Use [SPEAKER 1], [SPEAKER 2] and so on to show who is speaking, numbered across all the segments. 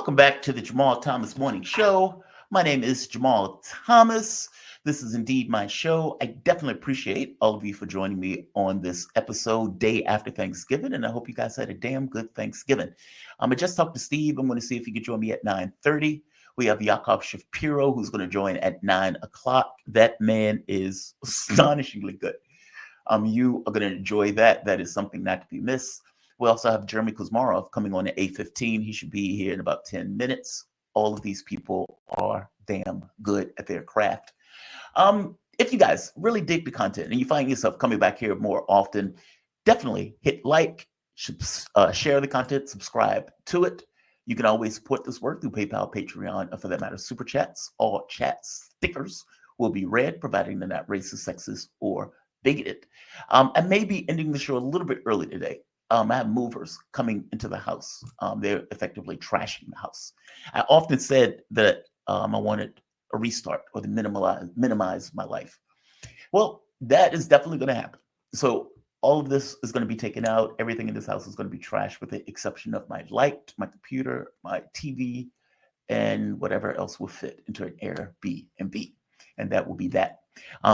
[SPEAKER 1] Welcome back to the Jamal Thomas Morning Show. My name is Jamal Thomas. This is indeed my show. I definitely appreciate all of you for joining me on this episode day after Thanksgiving, and I hope you guys had a damn good Thanksgiving. I just talked to Steve. I'm going to see if he could join me at 9:30. We have Yakov Shapiro, who's going to join at 9 o'clock. That man is astonishingly good. You are going to enjoy that. That is something not to be missed. We also have Jeremy Kuzmarov coming on at 8:15. He should be here in about 10 minutes. All of these people are damn good at their craft. If you guys really dig the content and you find yourself coming back here more often, definitely hit like, share the content, subscribe to it. You can always support this work through PayPal, Patreon, or for that matter, Super Chats. All chat stickers will be read, providing they're not racist, sexist, or bigoted. I may be ending the show a little bit early today. I have movers coming into the house. They're effectively trashing the house. I often said that I wanted a restart or to minimize my life. Well, that is definitely going to happen. So all of this is going to be taken out. Everything in this house is going to be trashed with the exception of my light, my computer, my TV, and whatever else will fit into an Airbnb. And that will be that.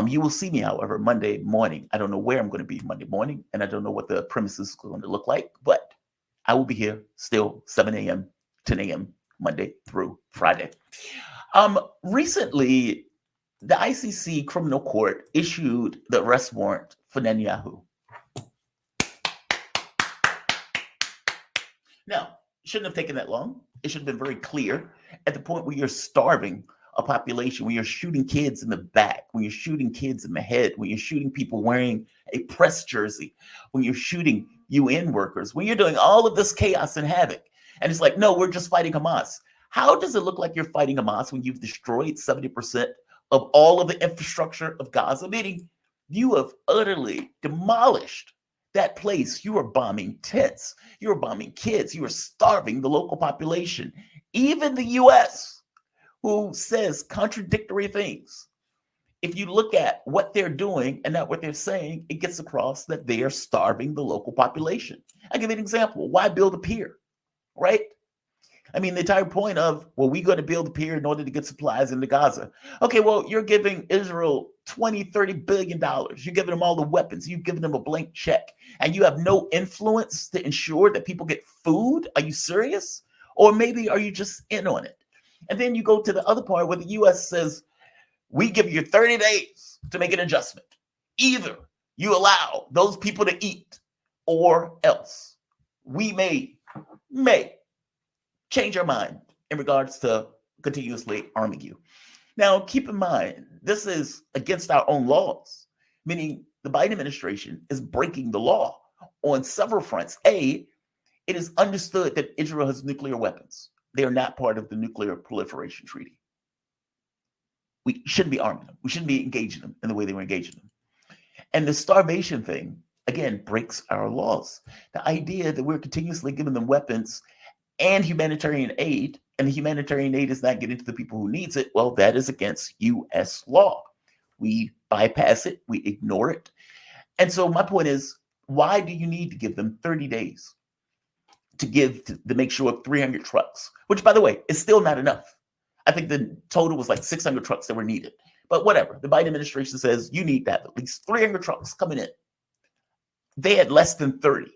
[SPEAKER 1] You will see me, however, Monday morning. I don't know where I'm going to be Monday morning, and I don't know what the premises is going to look like, but I will be here still 7 a.m., 10 a.m., Monday through Friday. Recently, the ICC criminal court issued the arrest warrant for Netanyahu. Now, it shouldn't have taken that long. It should have been very clear at the point where you're starving a population, when you're shooting kids in the back, when you're shooting kids in the head, when you're shooting people wearing a press jersey, when you're shooting UN workers, when you're doing all of this chaos and havoc. And it's like, no, we're just fighting Hamas. How does it look like you're fighting Hamas when you've destroyed 70% of all of the infrastructure of Gaza? Meaning you have utterly demolished that place. You are bombing tents. You are bombing kids. You are starving the local population. Even the U.S., who says contradictory things. If you look at what they're doing and not what they're saying, it gets across that they are starving the local population. I'll give you an example. Why build a pier, right? I mean, the entire point of, well, we're going to build a pier in order to get supplies into Gaza. Okay, well, you're giving Israel $20-30 billion. You're giving them all the weapons. You've given them a blank check. And you have no influence to ensure that people get food? Are you serious? Or maybe are you just in on it? And then you go to the other part where the U.S. says, we give you 30 days to make an adjustment. Either you allow those people to eat or else we may change our mind in regards to continuously arming you. Now, keep in mind, this is against our own laws, meaning the Biden administration is breaking the law on several fronts. A, it is understood that Israel has nuclear weapons. They are not part of the Nuclear Proliferation Treaty. We shouldn't be arming them. We shouldn't be engaging them in the way they were engaging them. And the starvation thing, again, breaks our laws. The idea that we're continuously giving them weapons and humanitarian aid, and the humanitarian aid is not getting to the people who needs it, well, that is against U.S. law. We bypass it. We ignore it. And so my point is, why do you need to give them 30 days? To make sure 300 trucks, which, by the way, is still not enough. I think the total was like 600 trucks that were needed. But whatever. The Biden administration says you need to have at least 300 trucks coming in. They had less than 30.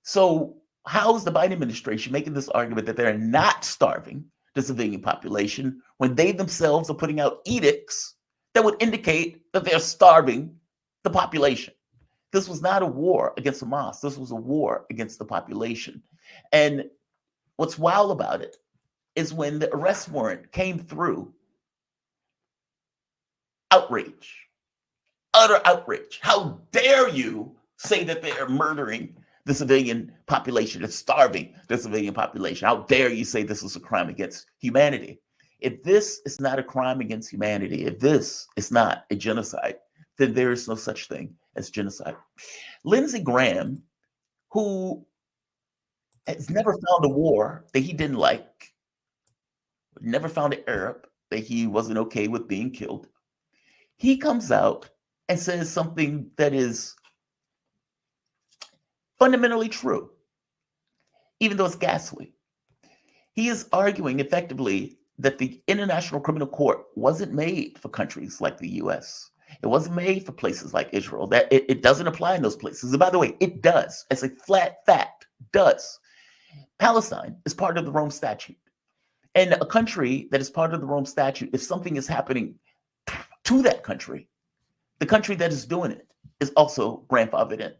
[SPEAKER 1] So how is the Biden administration making this argument that they're not starving the civilian population when they themselves are putting out edicts that would indicate that they're starving the population? This was not a war against Hamas. This was a war against the population. And what's wild about it is when the arrest warrant came through, outrage, utter outrage. How dare you say that they are murdering the civilian population and starving the civilian population? How dare you say this is a crime against humanity? If this is not a crime against humanity, if this is not a genocide, then there is no such thing as genocide. Lindsey Graham, who has never found a war that he didn't like, never found an Arab that he wasn't okay with being killed, he comes out and says something that is fundamentally true, even though it's ghastly. He is arguing effectively that the International Criminal Court wasn't made for countries like the US. It wasn't made for places like Israel. That it doesn't apply in those places. And by the way, it does. As a flat fact, does. Palestine is part of the Rome Statute. And a country that is part of the Rome Statute, if something is happening to that country, the country that is doing it is also grandfathered in.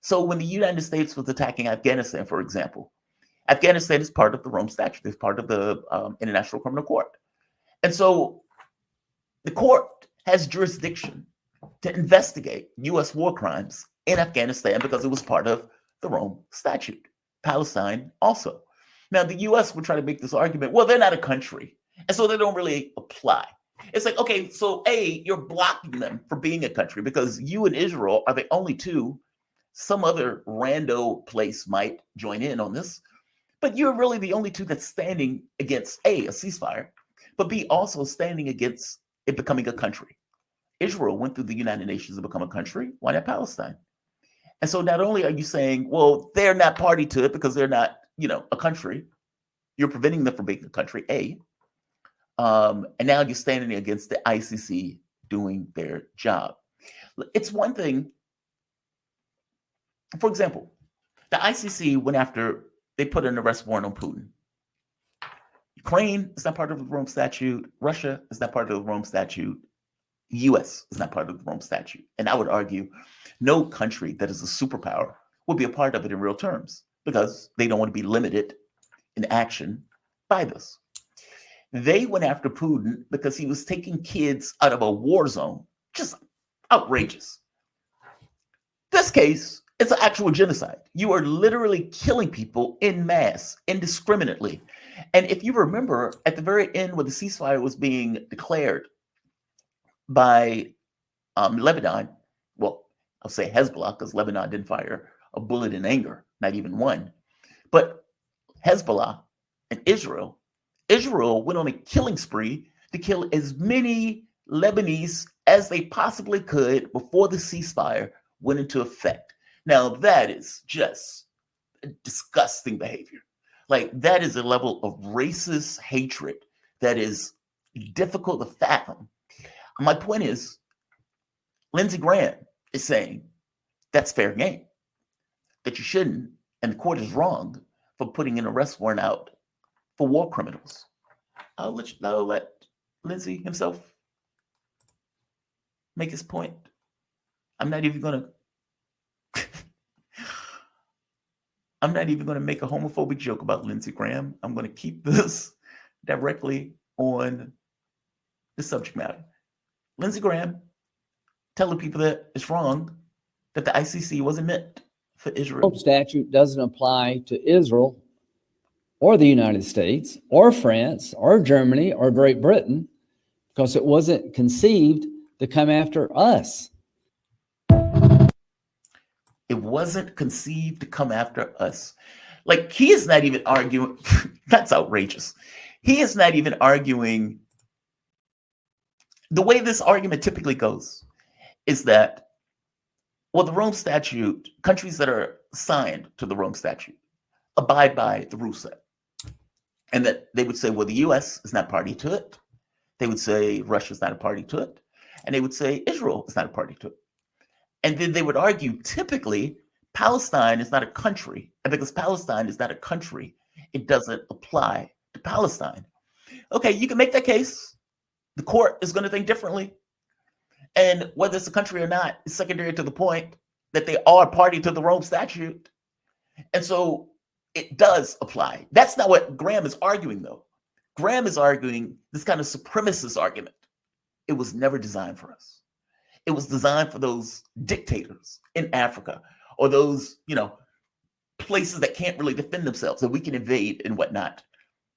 [SPEAKER 1] So when the United States was attacking Afghanistan, for example, Afghanistan is part of the Rome Statute. It's part of the International Criminal Court. And so the court has jurisdiction to investigate U.S. war crimes in Afghanistan because it was part of the Rome Statute. Palestine also. Now, the U.S. would try to make this argument, well, they're not a country, and so they don't really apply. It's like, okay, so A, you're blocking them from being a country because you and Israel are the only two. Some other rando place might join in on this, but you're really the only two that's standing against A, a ceasefire, but B, also standing against it becoming a country. Israel went through the United Nations to become a country. Why not Palestine? And so not only are you saying, well, they're not party to it because they're not, a country, you're preventing them from being a country, A. And now you're standing against the ICC doing their job. It's one thing, for example, the ICC went after, they put an arrest warrant on Putin. Ukraine is not part of the Rome Statute. Russia is not part of the Rome Statute. US is not part of the Rome Statute. And I would argue no country that is a superpower would be a part of it in real terms because they don't want to be limited in action by this. They went after Putin because he was taking kids out of a war zone. Just outrageous. This case, it's an actual genocide. You are literally killing people en masse, indiscriminately. And if you remember, at the very end when the ceasefire was being declared by Lebanon, well, I'll say Hezbollah because Lebanon didn't fire a bullet in anger, not even one. But Hezbollah and Israel went on a killing spree to kill as many Lebanese as they possibly could before the ceasefire went into effect. Now, that is just disgusting behavior. Like, that is a level of racist hatred that is difficult to fathom. My point is, Lindsey Graham is saying that's fair game, that you shouldn't, and the court is wrong for putting an arrest warrant out for war criminals. I'll let Lindsey himself make his point. I'm not even going to make a homophobic joke about Lindsey Graham. I'm going to keep this directly on the subject matter. Lindsey Graham telling people that it's wrong, that the ICC wasn't meant for Israel.
[SPEAKER 2] The statute doesn't apply to Israel or the United States or France or Germany or Great Britain because it wasn't conceived to come after us.
[SPEAKER 1] It wasn't conceived to come after us. Like, he is not even arguing. That's outrageous. He is not even arguing. The way this argument typically goes is that, well, the Rome Statute, countries that are signed to the Rome Statute abide by the rule set. And that they would say, well, the US is not party to it. They would say Russia is not a party to it. And they would say Israel is not a party to it. And then they would argue, typically, Palestine is not a country. And because Palestine is not a country, it doesn't apply to Palestine. Okay, you can make that case. The court is going to think differently. And whether it's a country or not is secondary to the point that they are party to the Rome Statute. And so it does apply. That's not what Graham is arguing, though. Graham is arguing this kind of supremacist argument. It was never designed for us. It was designed for those dictators in Africa or those, places that can't really defend themselves that we can invade and whatnot.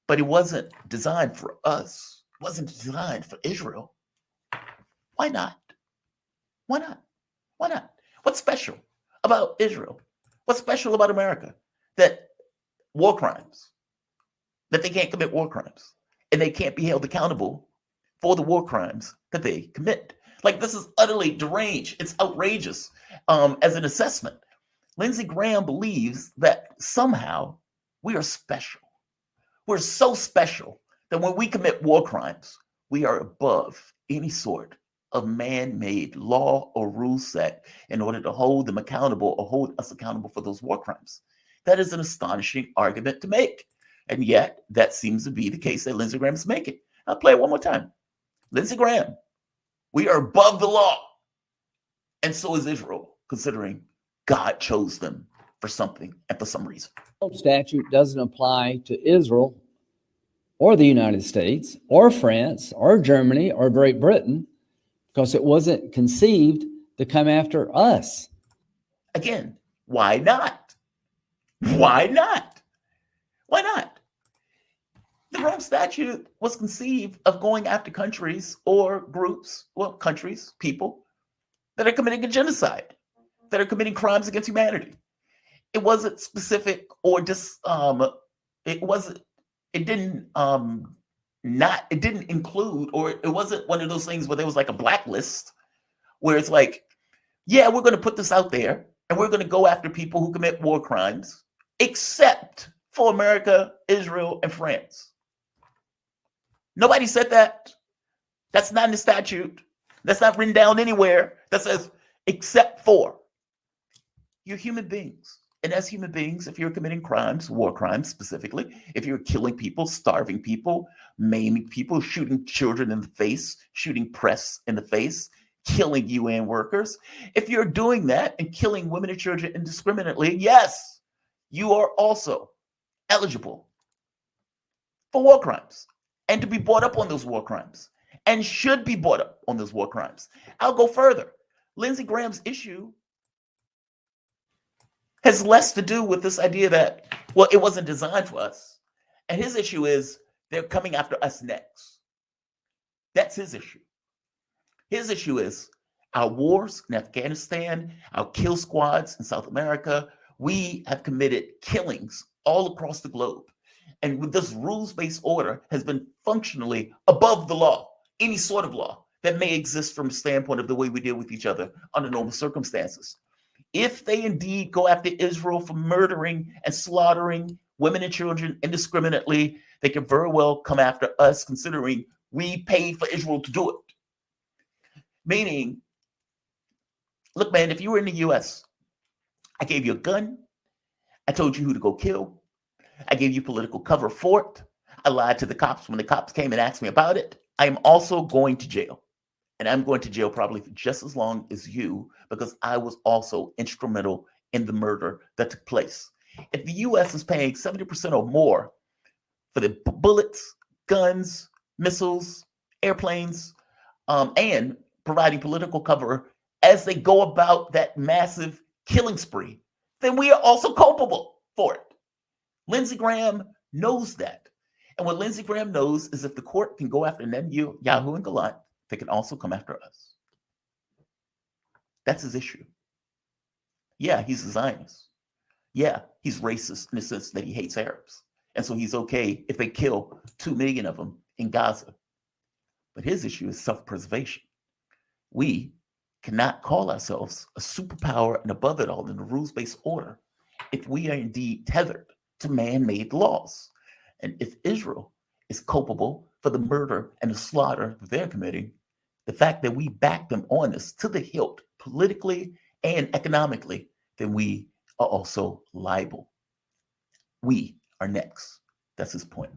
[SPEAKER 1] But it wasn't designed for us. It wasn't designed for Israel. Why not? Why not? Why not? What's special about Israel? What's special about America? That war crimes, that they can't commit war crimes and they can't be held accountable for the war crimes that they commit. Like, this is utterly deranged. It's outrageous as an assessment. Lindsey Graham believes that somehow we are special. We're so special that when we commit war crimes, we are above any sort of man-made law or rule set in order to hold them accountable or hold us accountable for those war crimes. That is an astonishing argument to make. And yet, that seems to be the case that Lindsey Graham is making. I'll play it one more time. Lindsey Graham, we are above the law. And so is Israel, considering God chose them for something and for some reason.
[SPEAKER 2] Statute doesn't apply to Israel or the United States or France or Germany or Great Britain because it wasn't conceived to come after us.
[SPEAKER 1] Again, why not? Why not? Why not? The Rome Statute was conceived of going after countries or groups, well, countries, people that are committing a genocide, that are committing crimes against humanity. It wasn't specific or just it wasn't it didn't it didn't include, or it wasn't one of those things where there was like a blacklist where it's like, yeah, we're going to put this out there and we're going to go after people who commit war crimes, except for America, Israel, and France. Nobody said that. That's not in the statute. That's not written down anywhere that says except for. You're human beings. And as human beings, if you're committing crimes, war crimes specifically, if you're killing people, starving people, maiming people, shooting children in the face, shooting press in the face, killing UN workers, if you're doing that and killing women and children indiscriminately, yes, you are also eligible for war crimes and to be brought up on those war crimes and should be brought up on those war crimes. I'll go further. Lindsey Graham's issue has less to do with this idea that, well, it wasn't designed for us. And his issue is they're coming after us next. That's his issue. His issue is our wars in Afghanistan, our kill squads in South America. We have committed killings all across the globe. And with this rules-based order has been functionally above the law, any sort of law that may exist from a standpoint of the way we deal with each other under normal circumstances. If they indeed go after Israel for murdering and slaughtering women and children indiscriminately, they can very well come after us, considering we paid for Israel to do it. Meaning, look, man, if you were in the US, I gave you a gun. I told you who to go kill. I gave you political cover for it. I lied to the cops when the cops came and asked me about it. I am also going to jail. And I'm going to jail probably for just as long as you, because I was also instrumental in the murder that took place. If the US is paying 70% or more for the bullets, guns, missiles, airplanes, and providing political cover as they go about that massive killing spree, then we are also culpable for it. Lindsey Graham knows that. And what Lindsey Graham knows is if the court can go after Netanyahu and Gallant, they can also come after us. That's his issue. Yeah, he's a Zionist. Yeah, he's racist in the sense that he hates Arabs. And so he's okay if they kill 2 million of them in Gaza. But his issue is self-preservation. We cannot call ourselves a superpower and above it all in a rules-based order if we are indeed tethered to man-made laws. And if Israel is culpable for the murder and the slaughter that they're committing, the fact that we back them on this to the hilt, politically and economically, then we are also liable. We are next. That's his point.